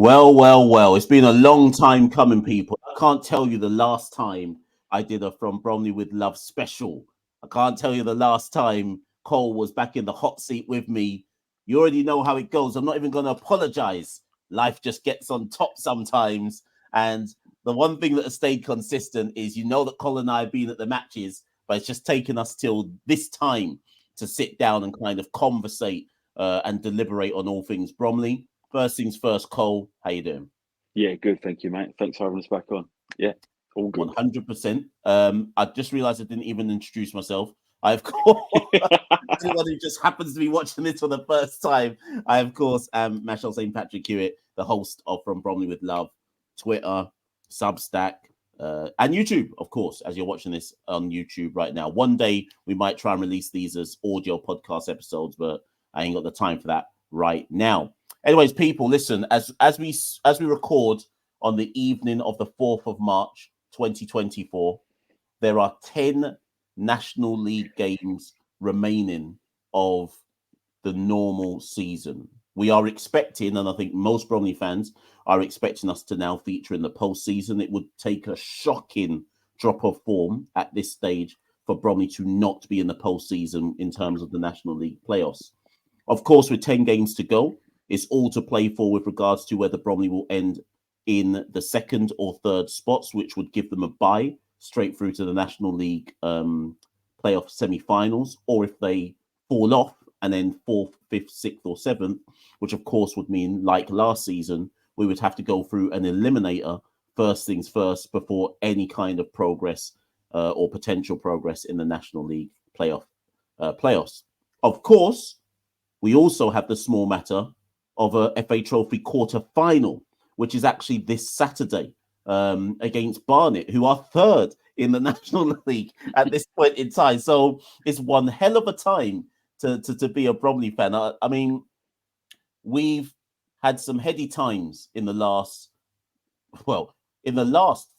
Well. It's been a long time coming, people. I can't tell you the last time I did a From Bromley with Love special. I can't tell you the last time Cole was back in the hot seat with me. You already know how it goes. I'm not even going to apologize. Life just gets on top sometimes. And the one thing that has stayed consistent is that Colin and I have been at the matches, but it's just taken us till this time to sit down and kind of conversate and deliberate on all things Bromley. First things first, Cole, how you doing? Yeah, good. Thank you, mate. Thanks for having us back on. Yeah, all good. 100%. I just realized I didn't even introduce myself. I, of course, anyone who just happens to be watching this for the first time, I, of course, am Machel St. Patrick Hewitt, the host of From Bromley with Love, Twitter, Substack, and YouTube, of course, as you're watching this on YouTube right now. One day we might try and release these as audio podcast episodes, but I ain't got the time for that right now. Anyways, people, listen, as we record on the evening of the 4th of March, 2024, there are 10 National League games remaining of the normal season. We are expecting, and I think most Bromley fans are expecting us to now feature in the postseason. It would take a shocking drop of form at this stage for Bromley to not be in the postseason in terms of the National League playoffs. Of course, with 10 games to go, it's all to play for with regards to whether Bromley will end in the second or third spots, which would give them a bye straight through to the National League playoff semi-finals, or if they fall off and then fourth, fifth, sixth, or seventh, which of course would mean, like last season, we would have to go through an eliminator first things first before any kind of progress or potential progress in the National League playoffs. Of course, we also have the small matter of a FA Trophy quarter final, which is actually this Saturday against Barnet, who are third in the National League at this point in time. So it's one hell of a time to be a Bromley fan. I mean, we've had some heady times in the last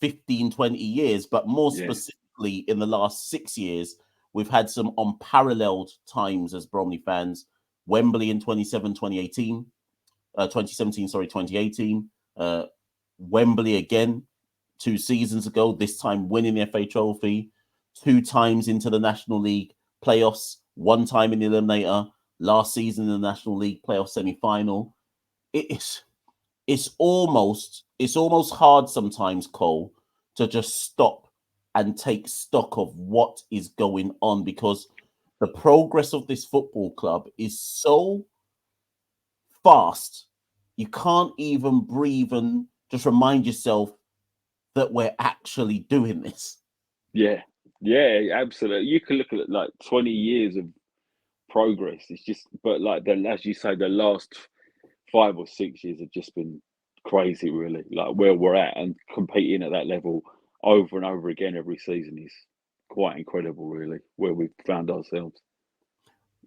15, 20 years, but more specifically in the last 6 years, we've had some unparalleled times as Bromley fans. Wembley in 2018, Wembley again 2 seasons ago, this time winning the FA Trophy, 2 times into the National League playoffs, 1 time in the eliminator, last season in the National League playoff semi-final. It's almost hard sometimes, Cole, to just stop and take stock of what is going on, because the progress of this football club is so fast, you can't even breathe and just remind yourself that we're actually doing this. Yeah, absolutely. You can look at it like 20 years of progress. It's just, but like as you say, the last 5 or 6 years have just been crazy, really. Like where we're at and competing at that level over and over again every season is quite incredible, really, where we've found ourselves.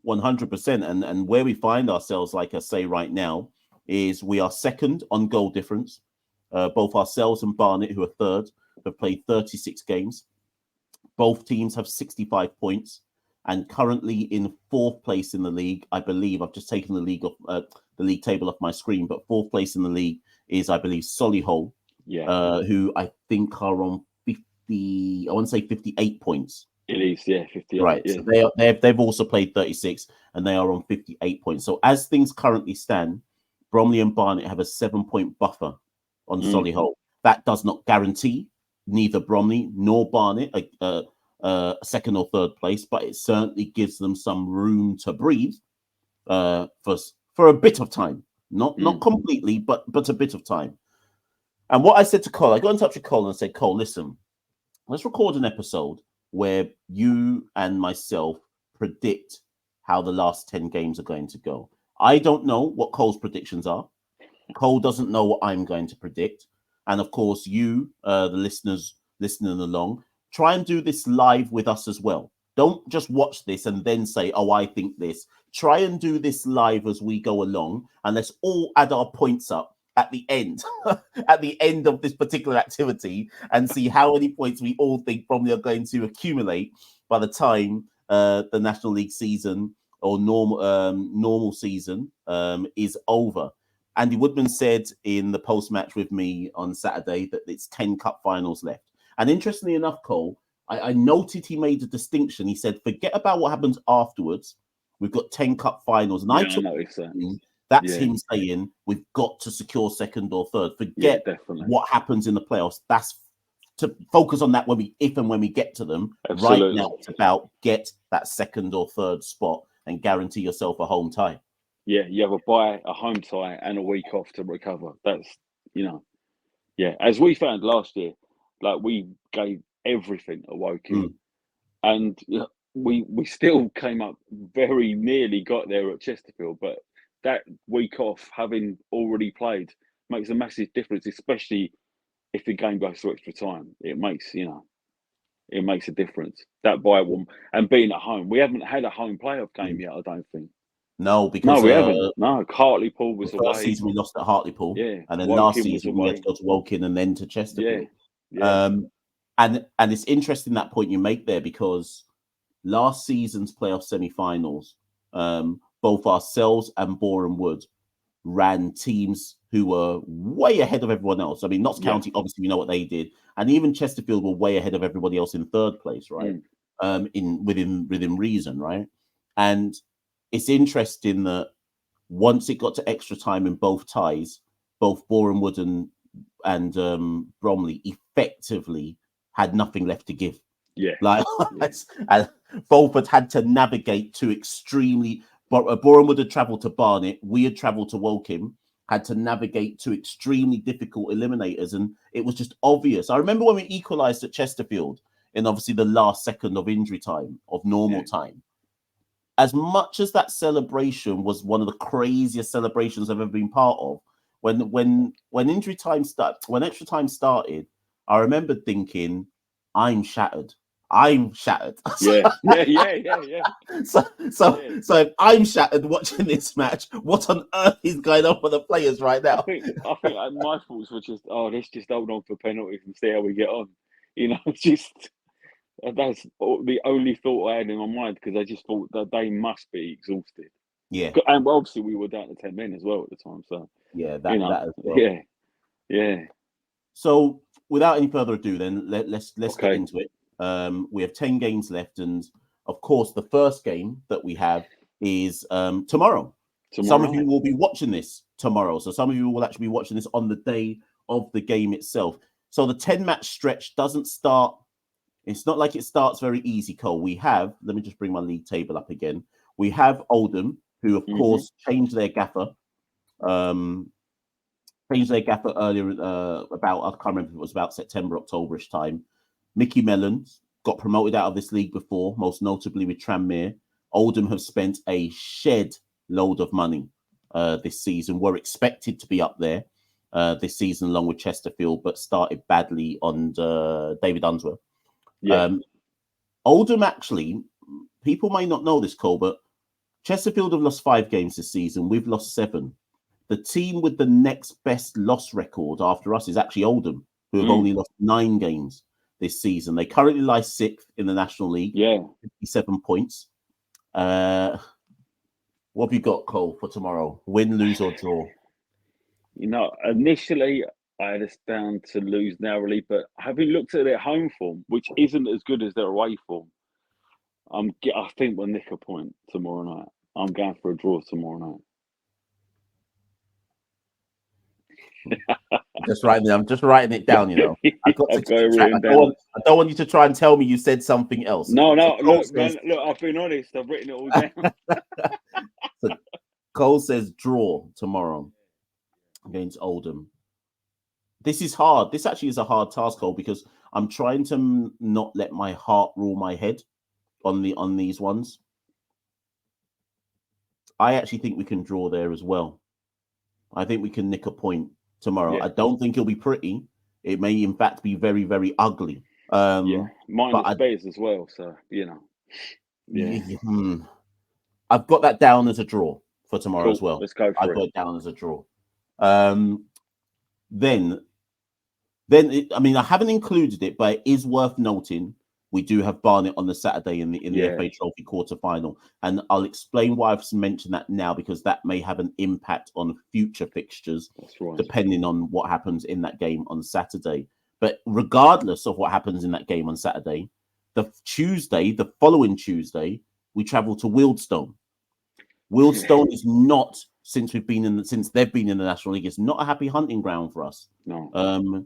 100%. And where we find ourselves, like I say right now, is we are second on goal difference. Both ourselves and Barnet, who are third, have played 36 games. Both teams have 65 points, and currently in 4th place in the league. I believe I've just taken the league table off my screen, but 4th place in the league is, I believe, Solihull, who I think are on 50. I want to say 58 points. It is, 58. Right. Yeah. So they've also played 36, and they are on 58 points. So as things currently stand, Bromley and Barnet have a 7-point buffer on Solihull. That does not guarantee neither Bromley nor Barnet a second or third place, but it certainly gives them some room to breathe for a bit of time. Not completely, but a bit of time. And what I said to Cole, I got in touch with Colin and said, Cole, listen, let's record an episode where you and myself predict how the last 10 games are going to go. I don't know what Cole's predictions are. Cole doesn't know what I'm going to predict. And of course, you, the listeners listening along, try and do this live with us as well. Don't just watch this and then say, oh, I think this. Try and do this live as we go along, and let's all add our points up at the end, at the end of this particular activity, and see how many points we all think probably are going to accumulate by the time the National League season or normal season is over. Andy Woodman said in the post-match with me on Saturday that it's 10 cup finals left. And interestingly enough, Cole, I noted he made a distinction. He said, forget about what happens afterwards. We've got 10 cup finals. And I took that's him saying we've got to secure second or third. Forget what happens in the playoffs. That's to focus on that when we get to them. Absolutely. Right now, it's about get that second or third spot and guarantee yourself a home tie. Yeah, you have a bye, a home tie, and a week off to recover. That's, as we found last year, like we gave everything at Woking, and we still came up very nearly got there at Chesterfield, but that week off, having already played, makes a massive difference, especially if the game goes to extra time. It makes a difference. That bye one and being at home, we haven't had a home playoff game yet. I don't think. No, because we haven't. No, Hartlepool was the away. First season we lost at Hartlepool, and then Woking last season we had to go to Woking and then to Chesterfield. And it's interesting that point you make there, because last season's playoff semi-finals, both ourselves and Boreham Wood ran teams who were way ahead of everyone else. I mean, Notts County, obviously, we know what they did, and even Chesterfield were way ahead of everybody else in third place, right? Within reason, right? And it's interesting that once it got to extra time in both ties, both Boreham Wood and Bromley effectively had nothing left to give. And both had to navigate to extremely. Boreham Wood had travelled to Barnet, we had travelled to Woking, had to navigate to extremely difficult eliminators, and it was just obvious. I remember when we equalised at Chesterfield in obviously the last second of injury time, of normal time. As much as that celebration was one of the craziest celebrations I've ever been part of, when injury time when extra time started, I remember thinking, I'm shattered. So if I'm shattered watching this match, what on earth is going on for the players right now? I think my thoughts were just, let's just hold on for penalties and see how we get on. That's the only thought I had in my mind, because I just thought that they must be exhausted. Yeah, and obviously we were down to 10 men as well at the time. So that as well. So without any further ado, then let's get into it. We have 10 games left, and of course, the first game that we have is tomorrow. Some of you will be watching this tomorrow, so some of you will actually be watching this on the day of the game itself. So the 10-match stretch doesn't start. It's not like it starts very easy, Cole. We have, let me just bring my league table up again. We have Oldham, who of course changed their gaffer. Changed their gaffer earlier, about, I can't remember if it was about September, October-ish time. Mickey Mellons got promoted out of this league before, most notably with Tranmere. Oldham have spent a shed load of money this season. Were expected to be up there this season along with Chesterfield, but started badly on David Unsworth. Oldham, actually, people may not know this, Cole, but Chesterfield have lost 5 games this season. We've lost 7. The team with the next best loss record after us is actually Oldham, who have only lost 9 games this season. They currently lie 6th in the National League, 57 points. What have you got, Cole, for tomorrow? Win, lose, or draw? Initially, I had us down to lose narrowly, but having looked at their home form, which isn't as good as their away form, I think we'll nick a point tomorrow night. I'm going for a draw tomorrow night. I'm just writing it down, I don't want you to try and tell me you said something else. No, look, I've been honest. I've written it all down. So Cole says draw tomorrow against Oldham. This is hard. This actually is a hard task, Cole, because I'm trying to not let my heart rule my head on these ones. I actually think we can draw there as well. I think we can nick a point tomorrow. I don't think it'll be pretty. It may, in fact, be very, very ugly. Minus Bears as well. So I've got that down as a draw for tomorrow as well. Let's go for I've got it down as a draw. Then I haven't included it, but it is worth noting we do have Barnet on the Saturday in the FA Trophy quarter-final. And I'll explain why I've mentioned that now, because that may have an impact on future fixtures, depending on what happens in that game on Saturday. But regardless of what happens in that game on Saturday, the following Tuesday, we travel to Wealdstone. Wealdstone is not, since they've been in the National League, it's not a happy hunting ground for us. No.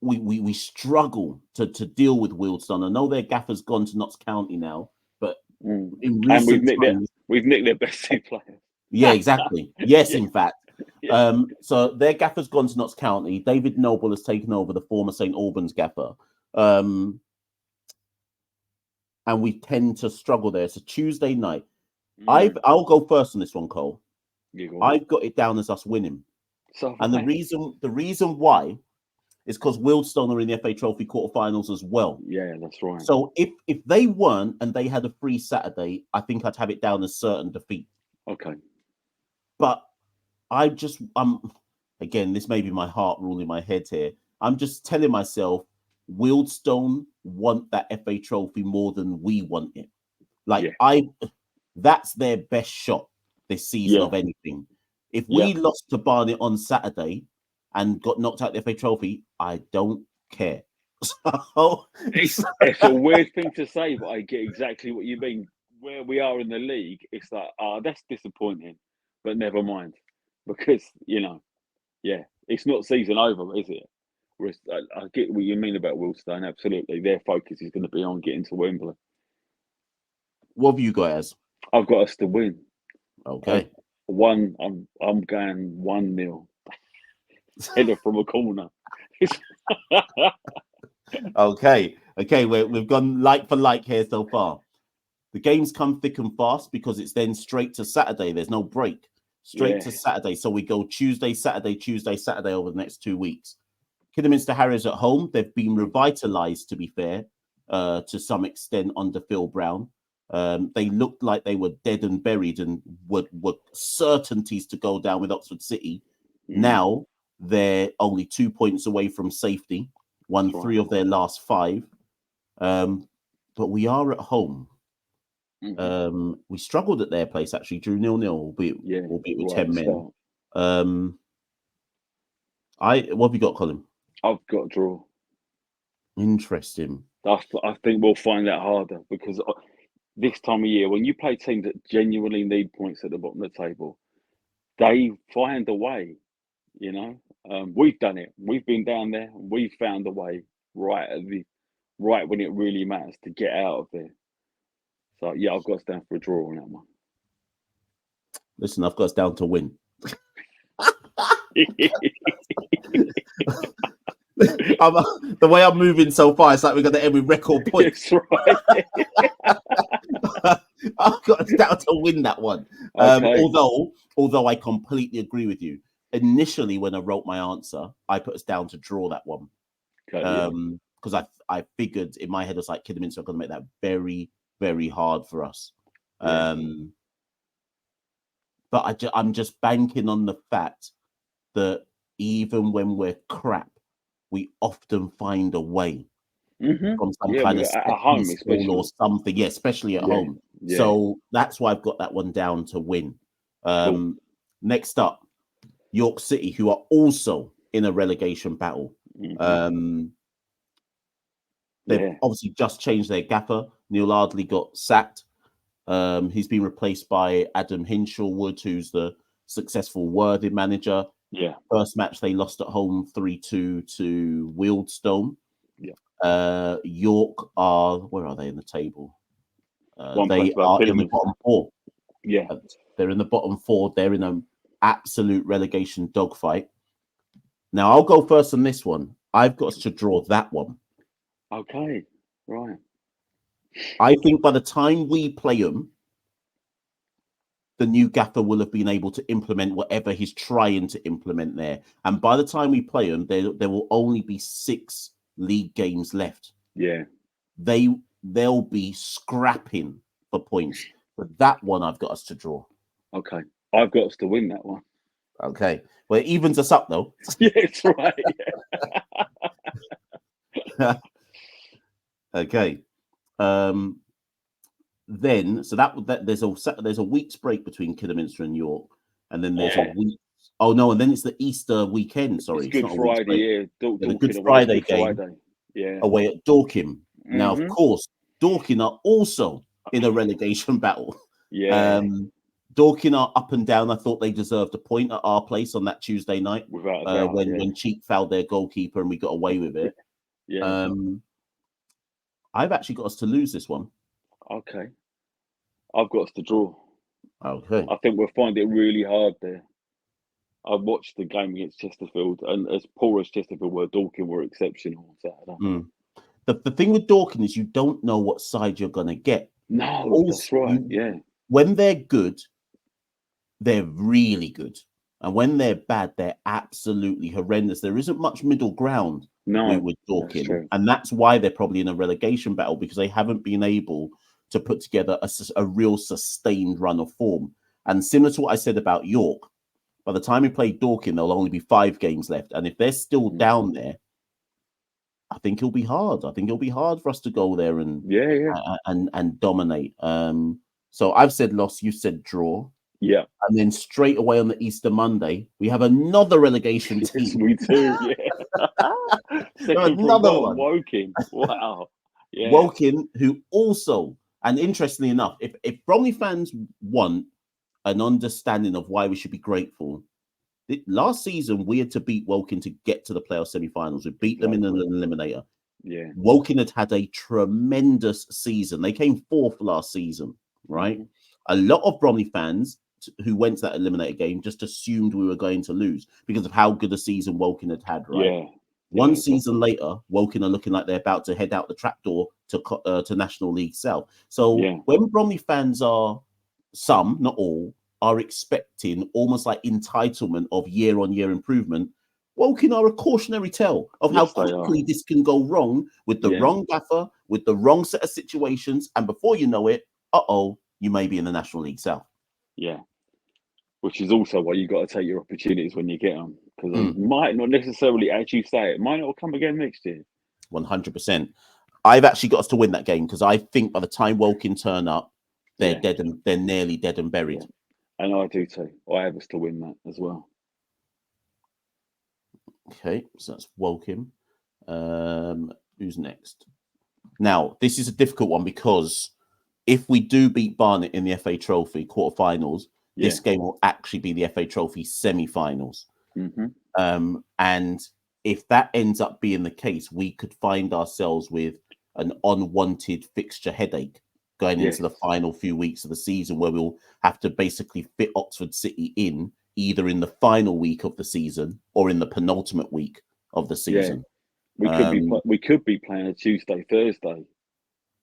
We struggle to deal with Wealdstone. I know their gaffer's gone to Notts County now, but in recent times, we've nicked their best two players. Yeah, exactly. Yes, in fact. So their gaffer's gone to Notts County. David Noble has taken over, the former St Albans gaffer. And we tend to struggle there. It's a Tuesday night. I'll go first on this one, Cole. I've got it down as us winning. And the reason why is because Wealdstone are in the FA Trophy quarterfinals as well. Yeah, that's right. So if they weren't and they had a free Saturday, I think I'd have it down as certain defeat. Okay. But again, this may be my heart ruling my head here. I'm just telling myself, Wealdstone want that FA Trophy more than we want it. That's their best shot this season of anything. If we lost to Barnet on Saturday and got knocked out the FA Trophy, I don't care. It's a weird thing to say, but I get exactly what you mean. Where we are in the league, it's like, that's disappointing, but never mind, because it's not season over, is it? Whereas I get what you mean about Wealdstone. Absolutely, their focus is going to be on getting to Wembley. What have you got as? I've got us to win. Okay. I'm going 1-0. Header from a corner. Okay. We've gone like for like here so far. The games come thick and fast because it's then straight to Saturday. There's no break. Straight to Saturday. So we go Tuesday, Saturday over the next 2 weeks. Kidderminster Harriers at home. They've been revitalised, to be fair, to some extent under Phil Brown. They looked like they were dead and buried and were certainties to go down with Oxford City. Now they're only 2 points away from safety, won 3 of their last 5. But we are at home. We struggled at their place, actually, drew 0-0, albeit with 10 men. What have you got, Colin? I've got a draw. Interesting. I think we'll find that harder because this time of year, when you play teams that genuinely need points at the bottom of the table, they find a way. We've done it. We've been down there. We've found a way right when it really matters to get out of there. So I've got us down for a draw on that one. Listen, I've got us down to win. The way I'm moving so far, it's like we're going to end with record points. That's right. I've got us down to win that one. Okay. Although I completely agree with you. Initially, when I wrote my answer, I put us down to draw that one. Because I figured in my head, I was like, Kidderminster are going to make that very, very hard for us. But I'm just banking on the fact that even when we're crap, we often find a way from some kind of at home, especially, or something. Yeah, especially at home. Yeah. So that's why I've got that one down to win. Cool. Next up, York City, who are also in a relegation battle. They've obviously just changed their gaffer. Neil Ardley got sacked. He's been replaced by Adam Hinshelwood, who's the successful Worthing manager. Yeah. First match they lost at home 3-2 to Wealdstone. Yeah. York where are they in the table? They are in the bottom 4. Yeah. They're in the bottom 4. They're in an absolute relegation dogfight. Now I'll go first on this one. I've got us to draw that one. Okay. Right. I think by the time we play them, the new gaffer will have been able to implement whatever he's trying to implement there. And by the time we play them, there will only be 6 league games left. Yeah. They'll be scrapping for points. But that one I've got us to draw. Okay. I've got us to win that one. Okay. Well, it evens us up, though. Yeah, it's right. Yeah. Okay. Then so that there's a week's break between Kidderminster and York, and then there's a week. Oh no, and then it's the Easter weekend. Sorry, It's Good not a week's break. Friday, yeah. The Good Dorking away, Friday Good game Friday. Yeah. away at Dorking. Now, of Mhm. course, Dorking are also in a relegation battle. Yeah, Dorking are up and down. I thought they deserved a point at our place on that Tuesday night without a doubt. when Cheek fouled their goalkeeper and we got away with it. Yeah. I've actually got us to lose this one. Okay. I've got us to draw. Okay. I think we'll find it really hard there. I watched the game against Chesterfield, and as poor as Chesterfield were, Dorking were exceptional on Saturday. The thing with Dorking is you don't know what side you're going to get. No, Also, that's right. Yeah. When they're good, they're really good. And when they're bad, they're absolutely horrendous. There isn't much middle ground with Dorking. And that's why they're probably in a relegation battle, because they haven't been able to put together a real sustained run of form. And similar to what I said about York, by the time we play Dorking, there'll only be 5 games left. And if they're still down there, I think it'll be hard. I think it'll be hard for us to go there and and dominate. So I've said loss, you said draw. Yeah. And then straight away on the Easter Monday, we have another relegation team. Yes, we do, yeah. Another one. Woking. Wow. Yeah. Woking, who also, and interestingly enough, if Bromley fans want an understanding of why we should be grateful, last season we had to beat Woking to get to the playoff semi-finals. We beat them in an eliminator. Yeah. Woking had a tremendous season. They came 4th last season, right? A lot of Bromley fans who went to that eliminator game just assumed we were going to lose because of how good a season Woking had, right? Yeah. One season later, Woking are looking like they're about to head out the trapdoor to National League South. So when Bromley fans are, some, not all, are expecting almost like entitlement of year-on-year improvement, Woking are a cautionary tale of how quickly this can go wrong with the wrong gaffer, with the wrong set of situations, and before you know it, you may be in the National League South. Yeah. Which is also why you got to take your opportunities when you get them, because they might not necessarily, as you say, it might not come again next year. 100%. I've actually got us to win that game because I think by the time Woking turn up, they're dead and they're nearly dead and buried. Yeah. And I do too. I have us to win that as well. Okay, so that's Woking. Who's next? Now, this is a difficult one because if we do beat Barnet in the FA Trophy quarterfinals, this game will actually be the FA Trophy semi-finals. And if that ends up being the case, we could find ourselves with an unwanted fixture headache going into the final few weeks of the season, where we'll have to basically fit Oxford City in either in the final week of the season or in the penultimate week of the season. We could be playing a Tuesday, Thursday,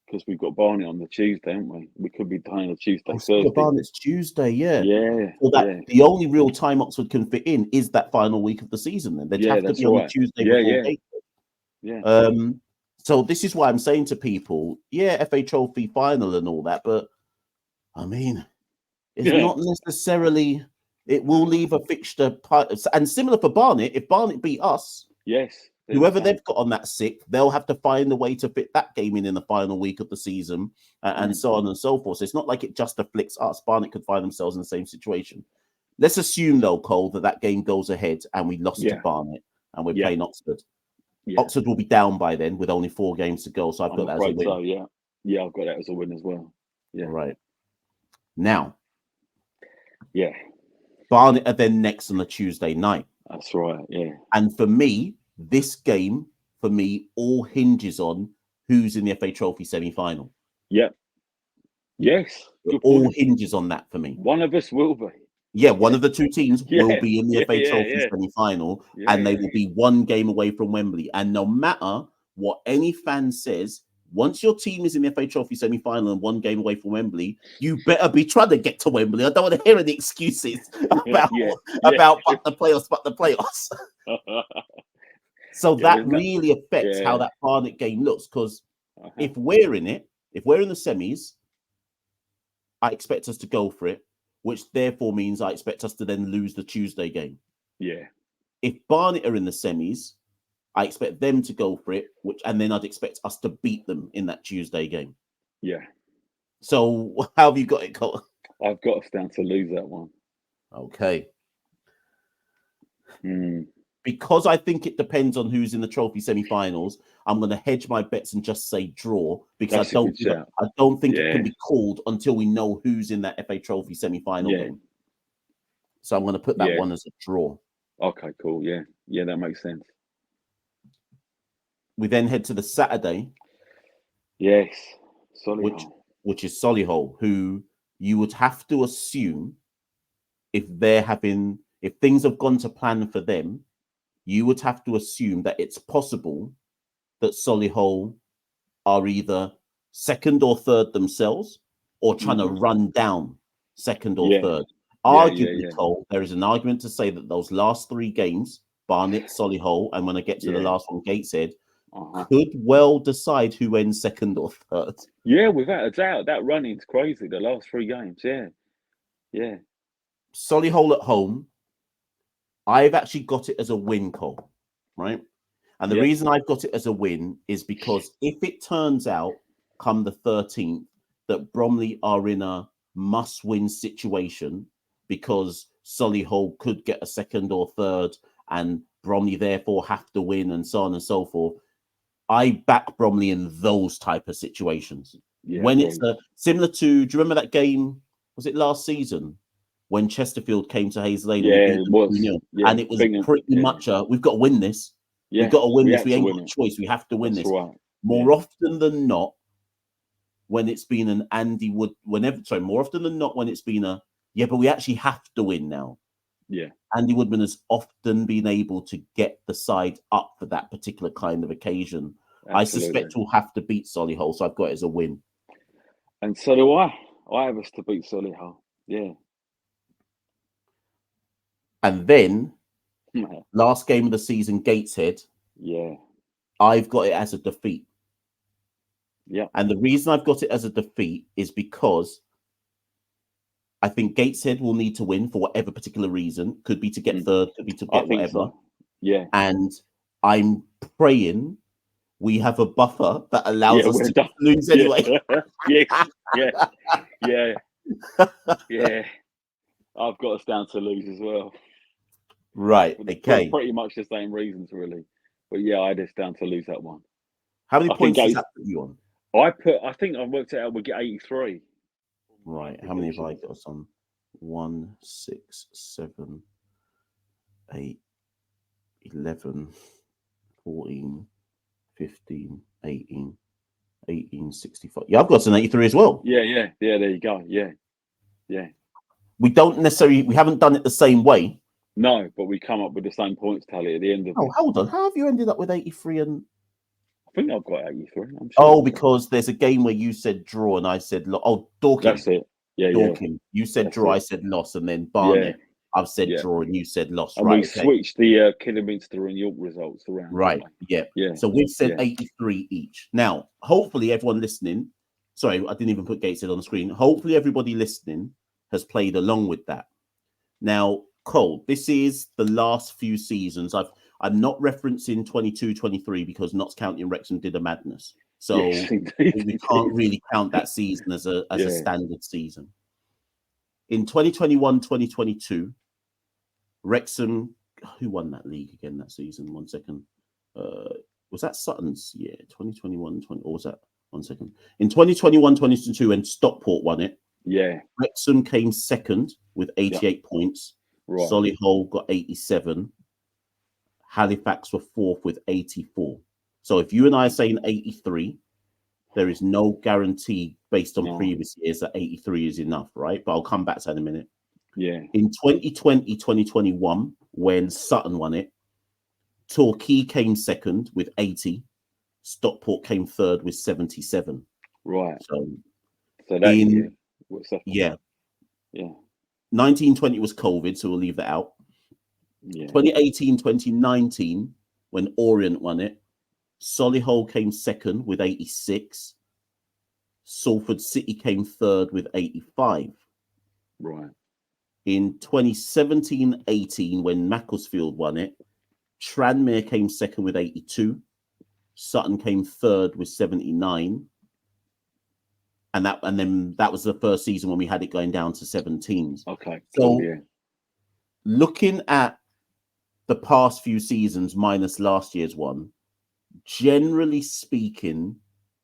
because we've got Barnet on the Tuesday, haven't we? We could be playing a Tuesday, Thursday. Barnet's Tuesday, Yeah. So the only real time Oxford can fit in is that final week of the season. Then they'd have to be on the Tuesday before game. So this is why I'm saying to people, FA Trophy final and all that, but I mean, it's not necessarily. It will leave a fixture, and similar for Barnet. If Barnet beat us, whoever they've got on that sick, they'll have to find a way to fit that game in the final week of the season, and so on and so forth. So it's not like it just afflicts us. Barnet could find themselves in the same situation. Let's assume, though, Cole, that game goes ahead and we lost to Barnet and we're playing Oxford. Oxford will be down by then with only 4 games to go. So I've got that as a win. So, yeah, I've got that as a win as well. Yeah. Right. Now. Yeah. Barnet are then next on a Tuesday night. That's right, yeah. And for me, this game, all hinges on who's in the FA Trophy semi-final. Yeah. Yes. It all hinges on that for me. One of us will be. Yeah, one of the 2 teams will be in the FA Trophy semi-final, and they will be 1 game away from Wembley. And no matter what any fan says, once your team is in the FA Trophy semi-final and 1 game away from Wembley, you better be trying to get to Wembley. I don't want to hear any excuses about the playoffs. So that really affects how that Barnet game looks, because if we're in it, if we're in the semis, I expect us to go for it, which therefore means I expect us to then lose the Tuesday game. Yeah. If Barnet are in the semis, I expect them to go for it, and then I'd expect us to beat them in that Tuesday game. Yeah. So how have you got it, Colin? I've got us down to lose that one. Okay. Mm. Because I think it depends on who's in the trophy semi-finals, I'm going to hedge my bets and just say draw, because I don't think it can be called until we know who's in that FA Trophy semi-final game. So I'm going to put that one as a draw. Okay, cool. Yeah, that makes sense. We then head to the Saturday. Yes, Solihull. Which is Solihull, who you would have to assume if things have gone to plan for them, you would have to assume that it's possible that Solihull are either second or third themselves, or trying to run down second or third. Arguably, Cole, there is an argument to say that those last 3 games, Barnet, Solihull, and when I get to the last one, Gateshead, could well decide who ends second or third. Yeah, without a doubt. That running's crazy, the last 3 games. Yeah. Solihull at home, I've actually got it as a win, Cole, right? And the reason I've got it as a win is because if it turns out come the 13th that Bromley are in a must-win situation because Solihull could get a second or third and Bromley therefore have to win and so on and so forth, I back Bromley in those type of situations. When it's similar to, do you remember that game, was it last season, when Chesterfield came to Hayes Lane? It was. And it was pretty much we've got to win this. We've got to win this. We ain't got a choice. We have to win this. Right. More often than not, when it's been an Andy Wood, more often than not, when it's been but we actually have to win now. Yeah. Andy Woodman has often been able to get the side up for that particular kind of occasion. Absolutely. I suspect we'll have to beat Solihull, so I've got it as a win. And so do I. I have us to beat Solihull. Yeah. And then, last game of the season, Gateshead. Yeah. I've got it as a defeat. Yeah. And the reason I've got it as a defeat is because I think Gateshead will need to win for whatever particular reason. Could be to get third, could be to get whatever. So. Yeah. And I'm praying we have a buffer that allows us to lose anyway. Yeah. I've got us down to lose as well. Right. Okay. For pretty much the same reasons, really. But yeah, I had us down to lose that one. How many points does that put you on? I think I worked it out. We get 83. Right. How many have I got us on? 1, 6, 7, 8, 11, 14, 15, 18, 65. Yeah, I've got an 83 as well. Yeah. There you go. Yeah. We haven't done it the same way. No, but we come up with the same points tally at the end of it. Oh, hold on. How have you ended up with 83 and... I think I've got 83. I'm sure. Oh, because there's a game where you said draw and I said... Dorking. That's it. Yeah, Dorking. You said draw, I said loss, and then Barnet. I've said draw and you said loss. And we switched the Kidderminster and York results around. Right, yeah. So we've said 83 each. Now, hopefully everyone listening... Sorry, I didn't even put Gateshead on the screen. Hopefully everybody listening has played along with that. Now, Cole, this is the last few seasons. I'm not referencing 22-23 because Notts County and Wrexham did a madness. So we can't really count that season as a standard season. In 2021-2022, Wrexham, who won that league again that season? 1 second. Was that Sutton's? Yeah, 2021-20, or was that? 1 second. In 2021-22, when Stockport won it, Wrexham came second with 88 points. Right. Solihull got 87. Halifax were fourth with 84. So if you and I are saying 83, there is no guarantee based on previous years that 83 is enough, right? But I'll come back to that in a minute. Yeah. In 2020-2021, when Sutton won it, Torquay came second with 80. Stockport came third with 77. Right. So that year, 1920 was COVID, so we'll leave that out. Yeah. 2018-2019, when Orient won it, Solihull came second with 86. Salford City came third with 85. Right. In 2017-18, when Macclesfield won it, Tranmere came second with 82. Sutton came third with 79. And then that was the first season when we had it going down to 7 teams. Okay. So Cool, yeah. looking at the past few seasons minus last year's one, generally speaking,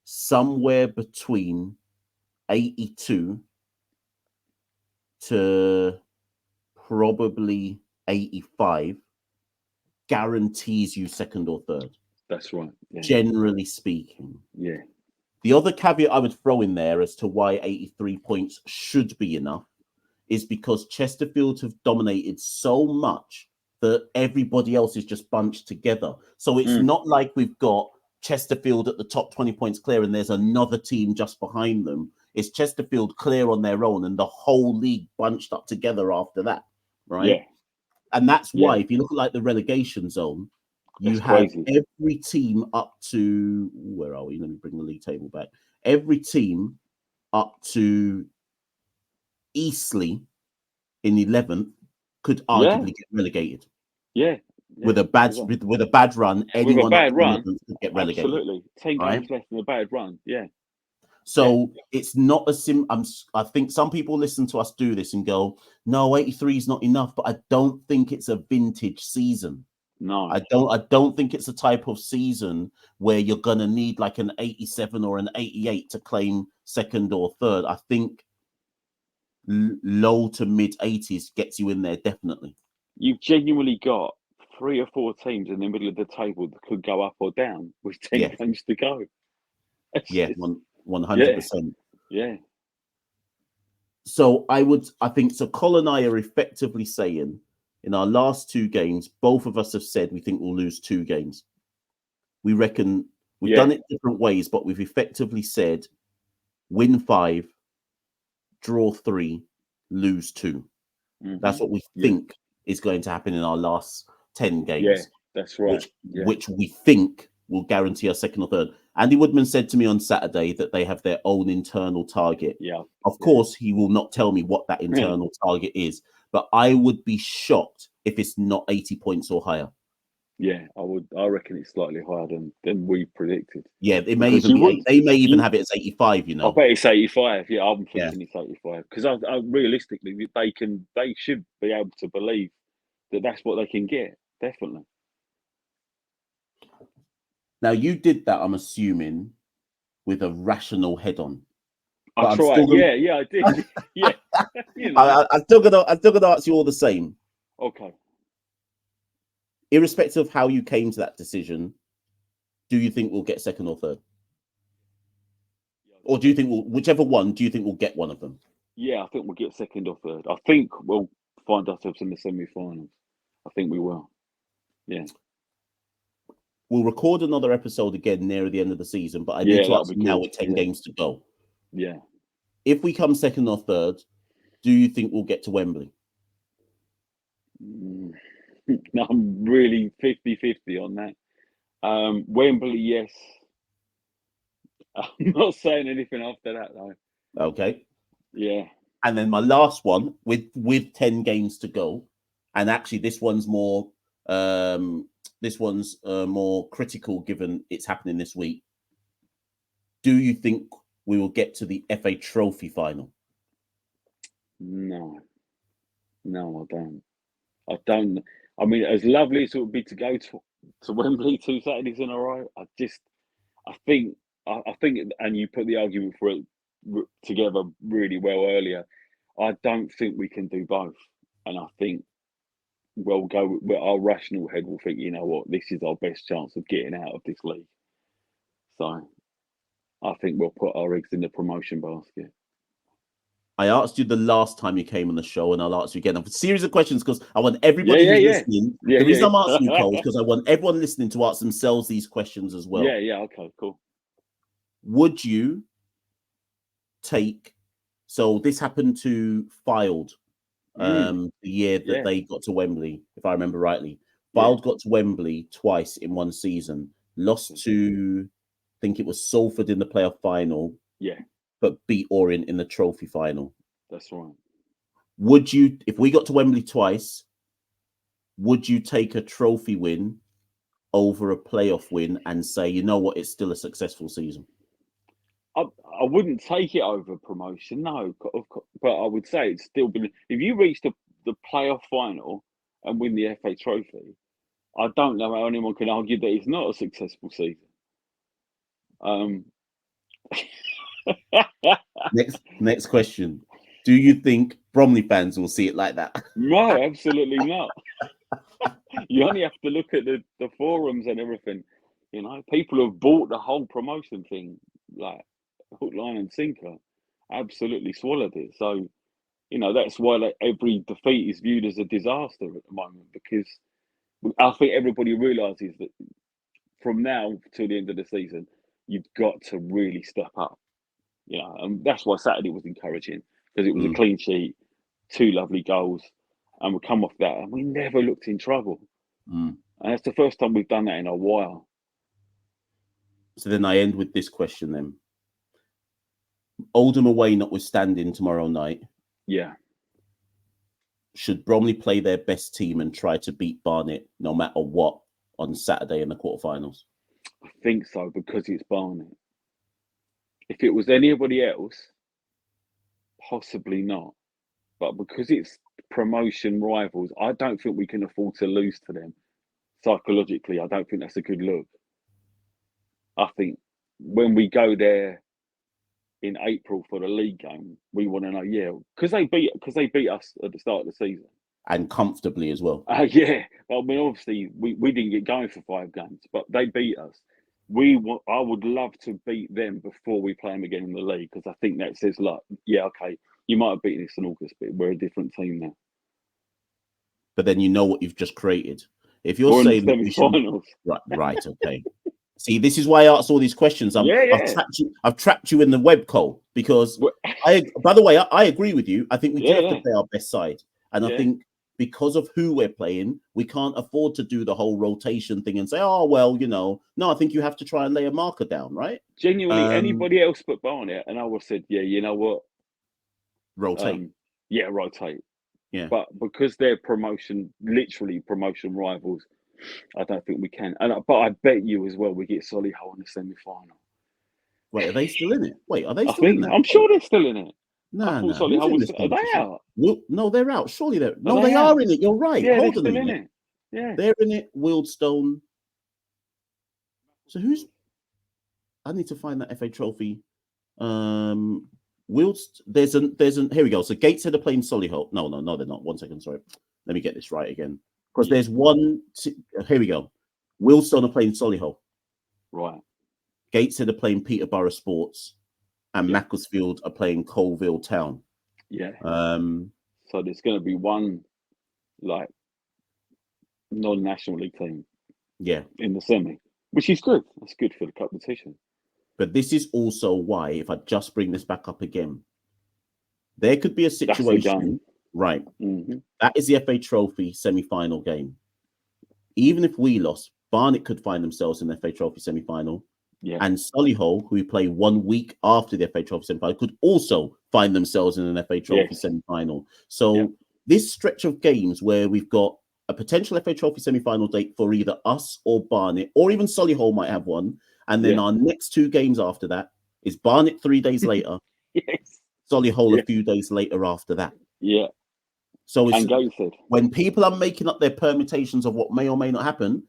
somewhere between 82 to probably 85 guarantees you second or third. That's right. Yeah. Generally speaking. Yeah. The other caveat I would throw in there as to why 83 points should be enough is because Chesterfield have dominated so much that everybody else is just bunched together. So it's not like we've got Chesterfield at the top 20 points clear and there's another team just behind them. It's Chesterfield clear on their own and the whole league bunched up together after that, right? Yeah. And that's why, if you look at like the relegation zone, you have every team up to, where are we? Let me bring the league table back. Every team up to Eastleigh in 11th could arguably get relegated. Yeah. With a bad run, anyone up to 11th could get relegated. Absolutely. 10 games left in a bad run. Yeah. So it's not a I think some people listen to us do this and go, no, 83 is not enough, but I don't think it's a vintage season. No, I don't think it's a type of season where you're gonna need like an 87 or an 88 to claim second or third. I think low to mid 80s gets you in there definitely. You've genuinely got 3 or 4 teams in the middle of the table that could go up or down with 10 games to go. 100%. Yeah. So I think Colin and I are effectively saying in our last 2 games, both of us have said we think we'll lose 2 games. We reckon we've done it different ways, but we've effectively said win 5, draw 3, lose 2. That's what we think is going to happen in our last 10 games. Yeah, that's right. Which we think will guarantee us second or third. Andy Woodman said to me on Saturday that they have their own internal target. Yeah. Of course, he will not tell me what that internal target is, but I would be shocked if it's not 80 points or higher. Yeah, I reckon it's slightly higher than we predicted. Yeah, it may even be. They may even have it as 85. You know, I bet it's 85. Yeah, I'm thinking it's 85 because I realistically they should be able to believe that that's what they can get. Definitely. Now you did that, I'm assuming, with a rational head on. I tried. Yeah, I did. Yeah, you know. I'm still gonna ask you all the same. Okay. Irrespective of how you came to that decision, do you think we'll get second or third? Or do you think whichever one, do you think we'll get one of them? Yeah, I think we'll get second or third. I think we'll find ourselves in the semi-finals. I think we will. Yeah. We'll record another episode again near the end of the season, but I need to ask you now with 10 games to go. Yeah. If we come second or third, do you think we'll get to Wembley? No, I'm really 50-50 on that. Wembley, yes. I'm not saying anything after that, though. Okay. Yeah. And then my last one with 10 games to go, and actually this one's more critical given it's happening this week. Do you think we will get to the FA Trophy final? No, I don't. I mean, as lovely as it would be to go to Wembley 2 Saturdays in a row, I think, and you put the argument for it together really well earlier. I don't think we can do both, and I think we'll go. Our rational head will think, you know what, this is our best chance of getting out of this league. So, I think we'll put our eggs in the promotion basket. I asked you the last time you came on the show, and I'll ask you again. I have a series of questions because I want everybody who's listening. The reason I'm asking you, Cole, is because I want everyone listening to ask themselves these questions as well. Yeah, okay, cool. Would you take? So this happened to Fylde the year that they got to Wembley, if I remember rightly. Fylde got to Wembley twice in one season. Lost to, I think it was Salford in the playoff final. Yeah. But beat Orient in the trophy final. That's right. Would you, if we got to Wembley twice, would you take a trophy win over a playoff win and say, you know what, it's still a successful season? I wouldn't take it over promotion, no. But I would say it's still been. If you reach the playoff final and win the FA Trophy, I don't know how anyone can argue that it's not a successful season. Next question. Do you think Bromley fans will see it like that? No, absolutely not. You only have to look at the forums and everything. You know, people have bought the whole promotion thing, like hook, line, and sinker. Absolutely swallowed it. So, you know, that's why like every defeat is viewed as a disaster at the moment, because I think everybody realises that from now till the end of the season, you've got to really step up. You know, and that's why Saturday was encouraging, because it was a clean sheet, 2 lovely goals, and we come off that and we never looked in trouble. And that's the first time we've done that in a while. So then I end with this question then. Oldham away notwithstanding tomorrow night. Yeah. Should Bromley play their best team and try to beat Barnet no matter what on Saturday in the quarterfinals? I think so, because it's Barnet. If it was anybody else, possibly not. But because it's promotion rivals, I don't think we can afford to lose to them. Psychologically, I don't think that's a good look. I think when we go there in April for the league game, we want to know, because they beat us at the start of the season. And comfortably as well. Yeah. Well, I mean, obviously, we didn't get going for 5 games, but they beat us. I would love to beat them before we play them again in the league, because I think that says, like, yeah, okay, you might have beaten us in August, but we're a different team now. But then you know what you've just created. If you're saying semi-finals, right, okay. See, this is why I asked all these questions. I've trapped you in the web, Cole, because by the way, I agree with you. I think we do have to play our best side, and I think because of who we're playing, we can't afford to do the whole rotation thing and say, oh, well, you know, no, I think you have to try and lay a marker down, right? Genuinely, anybody else but Barnet, and I would have said, yeah, you know what? Rotate. Rotate. Yeah. But because they're literally promotion rivals, I don't think we can. But I bet you as well we get Solihull in the semi-final. Wait, are they still in it? Wait, are they still in that? I'm sure they're still in it. No. Are they out? No, they're out. Surely they're. No, they are in it. You're right. Yeah, Hold they're on still a minute. in it. Yeah, they're in it. Wildstone. So who's? I need to find that FA Trophy. There's an. Here we go. So Gateshead are playing Solihull. No, they're not. 1 second. Sorry. Let me get this right again. Because there's one. Here we go. Wildstone are playing Solihull. Right. Gateshead are playing Peterborough Sports. And Macclesfield are playing Colville Town. Yeah. So there's going to be one, like, non-national league team. Yeah. In the semi, which is good. That's good for the competition. But this is also why, if I just bring this back up again, there could be a situation, right? Mm-hmm. That is the FA Trophy semi-final game. Even if we lost, Barnet could find themselves in the FA Trophy semi-final. Yeah. And Solihull, who we play 1 week after the FA Trophy semi-final, could also find themselves in an FA Trophy semi-final. So this stretch of games where we've got a potential FA Trophy semi-final date for either us or Barnet, or even Solihull might have one. And then our next 2 games after that is Barnet 3 days later, Solihull a few days later after that. Yeah. So it's, when people are making up their permutations of what may or may not happen,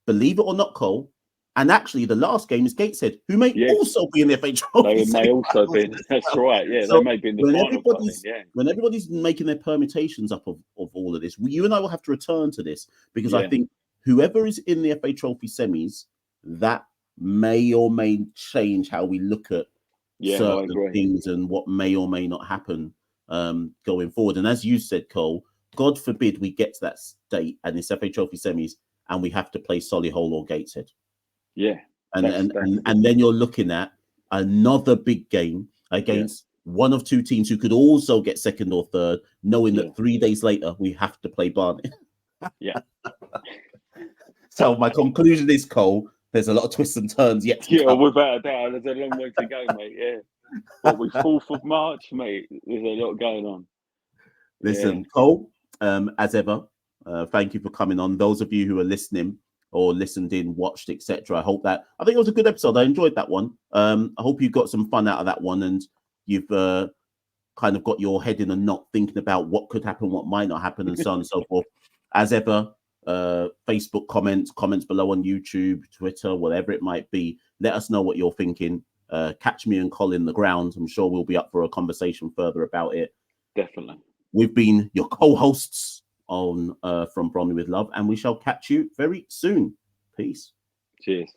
believe it or not, Cole, and actually, the last game is Gateshead, who may also be in the FA Trophy. They may also be. That's right. Yeah, so they may be in the final. When everybody's making their permutations up of all of this, you and I will have to return to this, because I think whoever is in the FA Trophy semis, that may or may change how we look at certain things and what may or may not happen going forward. And as you said, Cole, God forbid we get to that state and it's FA Trophy semis and we have to play Solihull or Gateshead. Yeah. And then you're looking at another big game against one of 2 teams who could also get second or third, knowing that 3 days later we have to play Barnet. Yeah. So my conclusion is, Cole, there's a lot of twists and turns yet to come. Without a doubt. There's a long way to go, mate. Yeah. What, we 4th of March, mate? There's a lot going on. Listen, Cole, as ever, thank you for coming on. Those of you who are listening, or listened in, watched, etc. I think it was a good episode. I enjoyed that one. I hope you got some fun out of that one, and you've kind of got your head in a knot thinking about what could happen, what might not happen, and so on and so forth. As ever, Facebook comments below on YouTube, Twitter, whatever it might be. Let us know what you're thinking. Catch me and Colin the ground. I'm sure we'll be up for a conversation further about it. Definitely. We've been your co-hosts on From Bromley with Love, and we shall catch you very soon. Peace. Cheers.